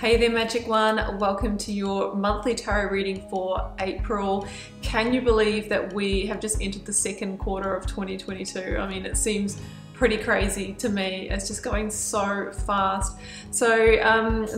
Hey there, Magic One. Welcome to your monthly tarot reading for April. Can you believe that we have just entered the second quarter of 2022? I mean, it seems pretty crazy to me. It's just going so fast. So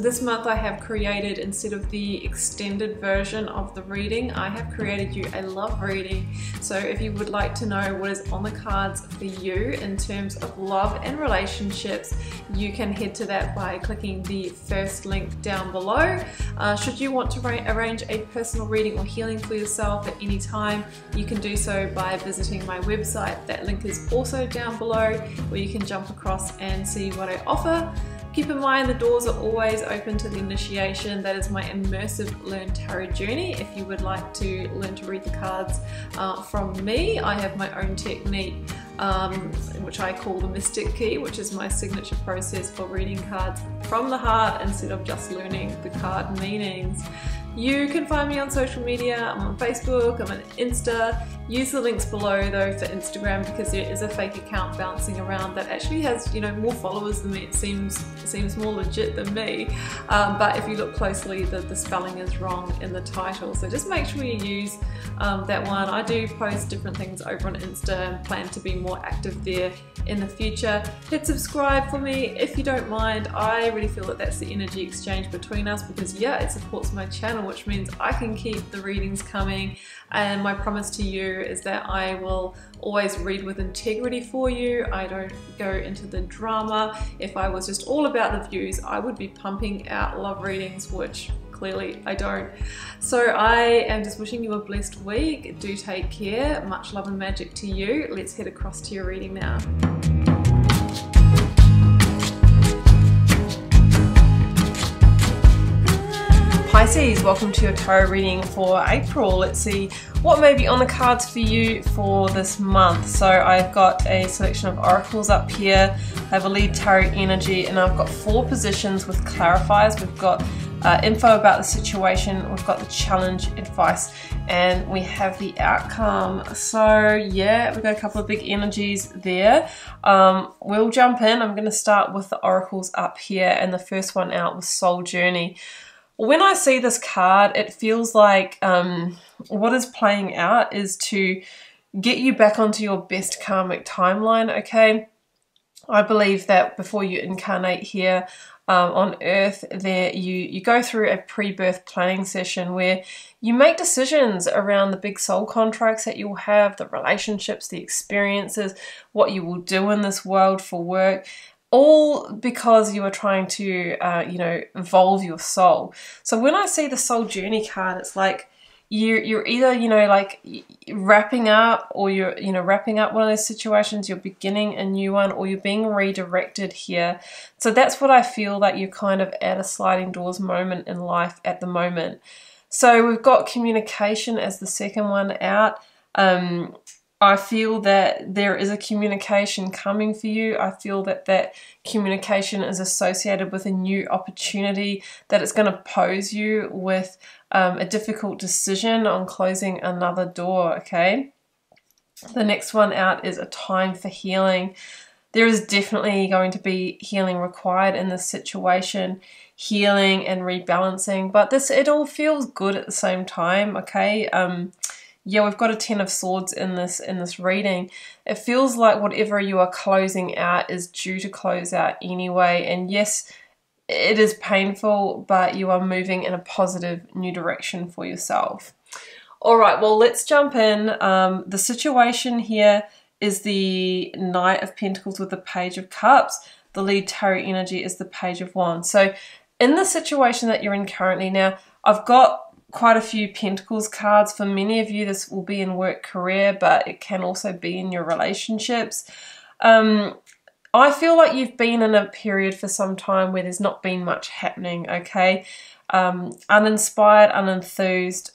this month I have created, instead of the extended version of the reading, I have created you a love reading. So if you would like to know what is on the cards for you in terms of love and relationships, you can head to that by clicking the first link down below. Should you want to arrange a personal reading or healing for yourself at any time, you can do so by visiting my website. That link is also down below, where you can jump across and see what I offer. Keep in mind the doors are always open to the initiation. That is my immersive Learn Tarot journey. If you would like to learn to read the cards from me, I have my own technique which I call the Mystic Key, which is my signature process for reading cards from the heart instead of just learning the card meanings. You can find me on social media. I'm on Facebook, I'm on Insta. Use the links below though for Instagram, because there is a fake account bouncing around that actually has, you know, more followers than me. It seems more legit than me. But if you look closely, the spelling is wrong in the title. So just make sure you use that one. I do post different things over on Insta and plan to be more active there in the future. Hit subscribe for me if you don't mind. I really feel that that's the energy exchange between us, because yeah, it supports my channel, which means I can keep the readings coming. And my promise to you is that I will always read with integrity for you. I don't go into the drama. If I was just all about the views, I would be pumping out love readings, which clearly I don't. So I am just wishing you a blessed week. Do take care. Much love and magic to you. Let's head across to your reading now. Pisces, welcome to your tarot reading for April. Let's see what may be on the cards for you for this month. So I've got a selection of oracles up here. I have a lead tarot energy, and I've got 4 positions with clarifiers. We've got info about the situation, we've got the challenge, advice, and we have the outcome. So yeah, we've got a couple of big energies there. We'll jump in. I'm going to start with the oracles up here, and the first one out was Soul Journey. When I see this card, it feels like what is playing out is to get you back onto your best karmic timeline, okay? I believe that before you incarnate here on Earth, you go through a pre-birth planning session where you make decisions around the big soul contracts that you'll have, the relationships, the experiences, what you will do in this world for work, all because you are trying to, you know, evolve your soul. So when I see the Soul Journey card, it's like you're either, you know, like wrapping up, or you're, you know, wrapping up one of those situations, you're beginning a new one, or you're being redirected here. So that's what I feel, that you're kind of at a sliding doors moment in life at the moment. So we've got communication as the second one out. I feel that there is a communication coming for you. I feel that that communication is associated with a new opportunity, that it's going to pose you with a difficult decision on closing another door, okay? The next one out is a time for healing. There is definitely going to be healing required in this situation, healing and rebalancing, but it all feels good at the same time, okay? Yeah, we've got a 10 of Swords in this reading. It feels like whatever you are closing out is due to close out anyway. And yes, it is painful, but you are moving in a positive new direction for yourself. All right, well, let's jump in. The situation here is the Knight of Pentacles with the Page of Cups. The lead tarot energy is the Page of Wands. So in the situation that you're in currently now, I've got quite a few Pentacles cards. For many of you, this will be in work, career, but it can also be in your relationships. I feel like you've been in a period for some time where there's not been much happening, okay? Uninspired, unenthused,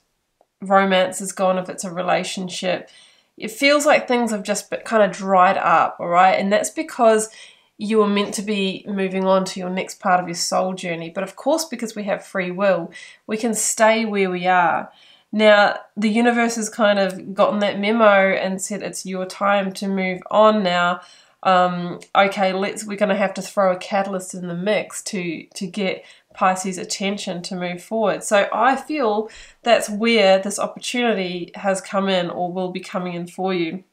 romance is gone if it's a relationship. It feels like things have just kind of dried up, all right? And that's because you are meant to be moving on to your next part of your soul journey. But of course, because we have free will, we can stay where we are. Now, the universe has kind of gotten that memo and said it's your time to move on now. Okay, we're going to have to throw a catalyst in the mix to get Pisces attention to move forward. So I feel that's where this opportunity has come in or will be coming in for you.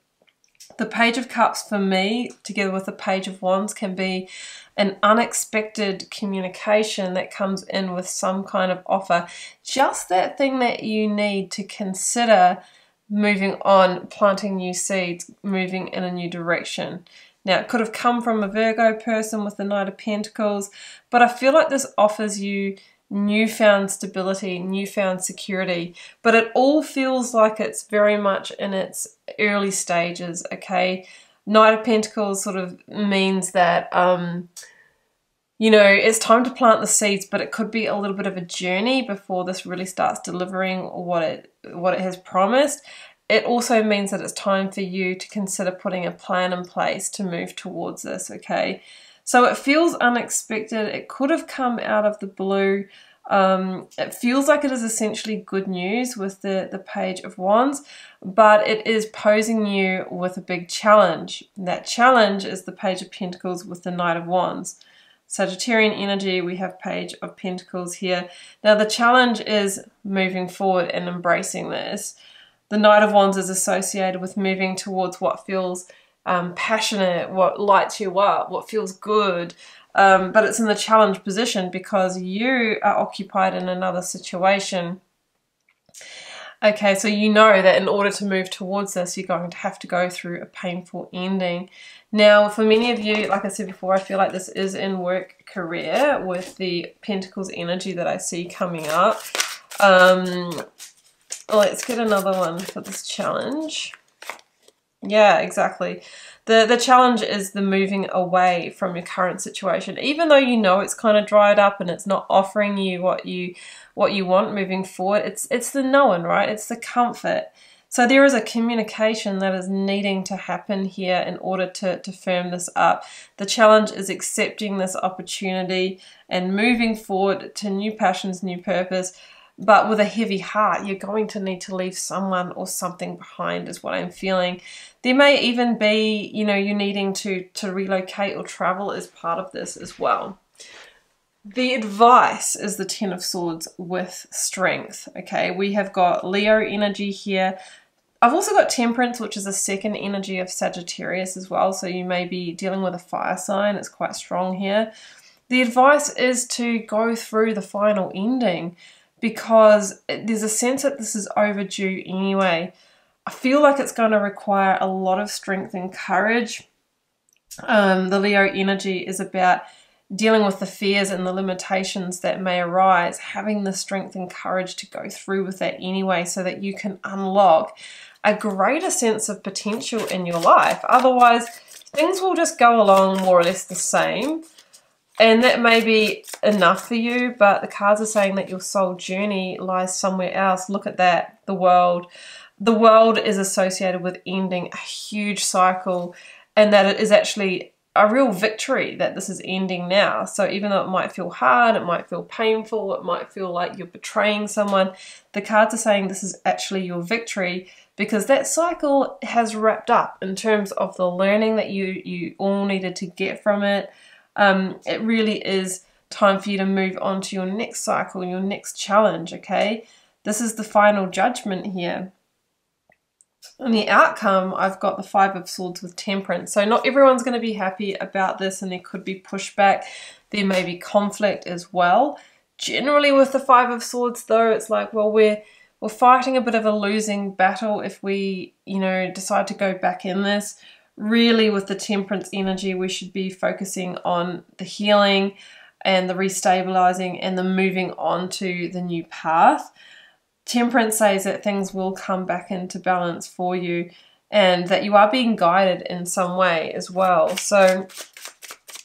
The Page of Cups for me, together with the Page of Wands, can be an unexpected communication that comes in with some kind of offer. Just that thing that you need to consider moving on, planting new seeds, moving in a new direction. Now, it could have come from a Virgo person with the Knight of Pentacles, but I feel like this offers you newfound stability, newfound security, but it all feels like it's very much in its early stages, okay? Knight of Pentacles sort of means that, you know, it's time to plant the seeds, but it could be a little bit of a journey before this really starts delivering what it has promised. It also means that it's time for you to consider putting a plan in place to move towards this, okay? So it feels unexpected. It could have come out of the blue. It feels like it is essentially good news with the Page of Wands, but it is posing you with a big challenge. And that challenge is the Page of Pentacles with the Knight of Wands. Sagittarian energy, we have Page of Pentacles here. Now the challenge is moving forward and embracing this. The Knight of Wands is associated with moving towards what feels passionate, what lights you up, what feels good, but it's in the challenge position because you are occupied in another situation. Okay, so you know that in order to move towards this, you're going to have to go through a painful ending. Now, for many of you, like I said before, I feel like this is in work career with the Pentacles energy that I see coming up. Let's get another one for this challenge. Yeah, exactly. The challenge is the moving away from your current situation. Even though you know it's kind of dried up and it's not offering you what you want moving forward, it's the knowing, right? It's the comfort. So there is a communication that is needing to happen here in order to firm this up. The challenge is accepting this opportunity and moving forward to new passions, new purpose. But with a heavy heart, you're going to need to leave someone or something behind is what I'm feeling. There may even be, you know, you needing to relocate or travel as part of this as well. The advice is the Ten of Swords with strength, okay? We have got Leo energy here. I've also got Temperance, which is a second energy of Sagittarius as well. So you may be dealing with a fire sign. It's quite strong here. The advice is to go through the final ending, because there's a sense that this is overdue anyway. I feel like it's going to require a lot of strength and courage. The Leo energy is about dealing with the fears and the limitations that may arise, having the strength and courage to go through with that anyway so that you can unlock a greater sense of potential in your life. Otherwise, things will just go along more or less the same. And that may be enough for you, but the cards are saying that your soul journey lies somewhere else. Look at that, the world. The world is associated with ending a huge cycle, and that it is actually a real victory that this is ending now. So even though it might feel hard, it might feel painful, it might feel like you're betraying someone, the cards are saying this is actually your victory, because that cycle has wrapped up in terms of the learning that you all needed to get from it. It really is time for you to move on to your next cycle, your next challenge, okay? This is the final judgment here. And the outcome, I've got the Five of Swords with Temperance. So not everyone's going to be happy about this, and there could be pushback. There may be conflict as well. Generally with the Five of Swords though, it's like, well, we're fighting a bit of a losing battle if we, you know, decide to go back in this. Really, with the Temperance energy, we should be focusing on the healing and the restabilizing and the moving on to the new path. Temperance says that things will come back into balance for you and that you are being guided in some way as well. So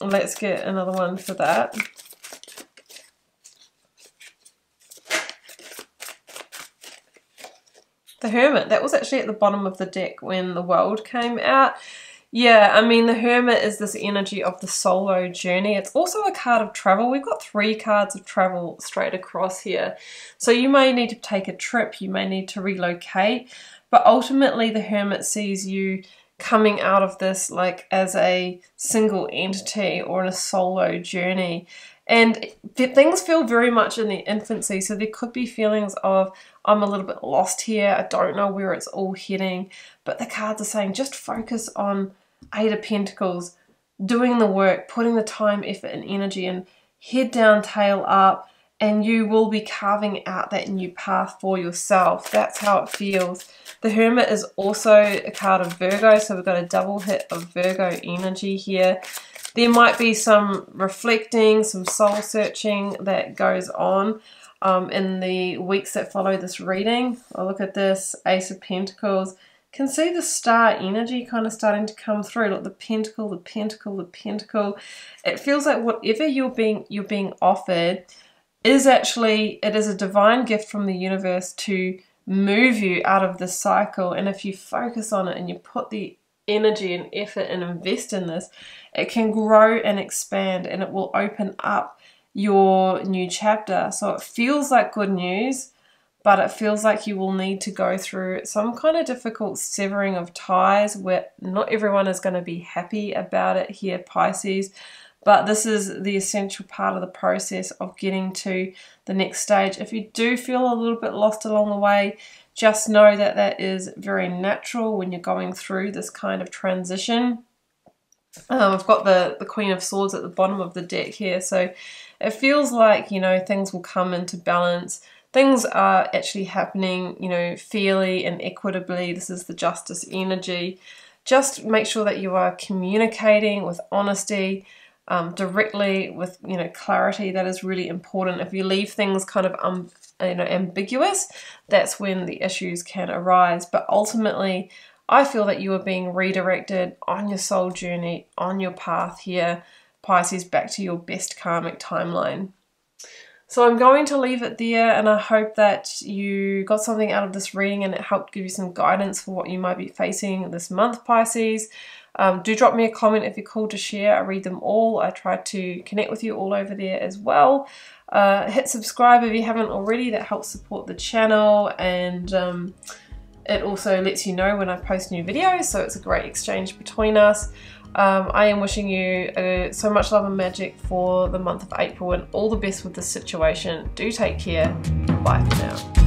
let's get another one for that. The Hermit, that was actually at the bottom of the deck when the World came out. Yeah, I mean, the Hermit is this energy of the solo journey. It's also a card of travel. We've got 3 cards of travel straight across here. So you may need to take a trip, you may need to relocate, but ultimately the Hermit sees you coming out of this like as a single entity or in a solo journey. And things feel very much in their infancy, so there could be feelings of, I'm a little bit lost here, I don't know where it's all heading, but the cards are saying just focus on Eight of Pentacles, doing the work, putting the time, effort and energy in, head down, tail up, and you will be carving out that new path for yourself. That's how it feels. The Hermit is also a card of Virgo, so we've got a double hit of Virgo energy here. There might be some reflecting, some soul searching that goes on in the weeks that follow this reading. Oh, look at this, Ace of Pentacles. Can see the star energy kind of starting to come through. Look, the Pentacle, the Pentacle, the Pentacle. It feels like whatever you're being offered is actually, it is a divine gift from the universe to move you out of this cycle. And if you focus on it and you put the energy and effort and invest in this, it can grow and expand, and it will open up your new chapter. So it feels like good news, but it feels like you will need to go through some kind of difficult severing of ties where not everyone is going to be happy about it here, Pisces. But this is the essential part of the process of getting to the next stage. If you do feel a little bit lost along the way, just know that that is very natural when you're going through this kind of transition. I've got the Queen of Swords at the bottom of the deck here, so it feels like, you know, things will come into balance. Things are actually happening, you know, fairly and equitably. This is the Justice energy. Just make sure that you are communicating with honesty, directly, with, you know, clarity. That is really important. If you leave things kind of ambiguous, that's when the issues can arise. But ultimately, I feel that you are being redirected on your soul journey, on your path here, Pisces, back to your best karmic timeline. So I'm going to leave it there, and I hope that you got something out of this reading and it helped give you some guidance for what you might be facing this month, Pisces. Do drop me a comment if you're called to share. I read them all. I try to connect with you all over there as well. Hit subscribe if you haven't already. That helps support the channel, and it also lets you know when I post new videos, so it's a great exchange between us. I am wishing you so much love and magic for the month of April, and all the best with this situation. Do take care. Bye for now.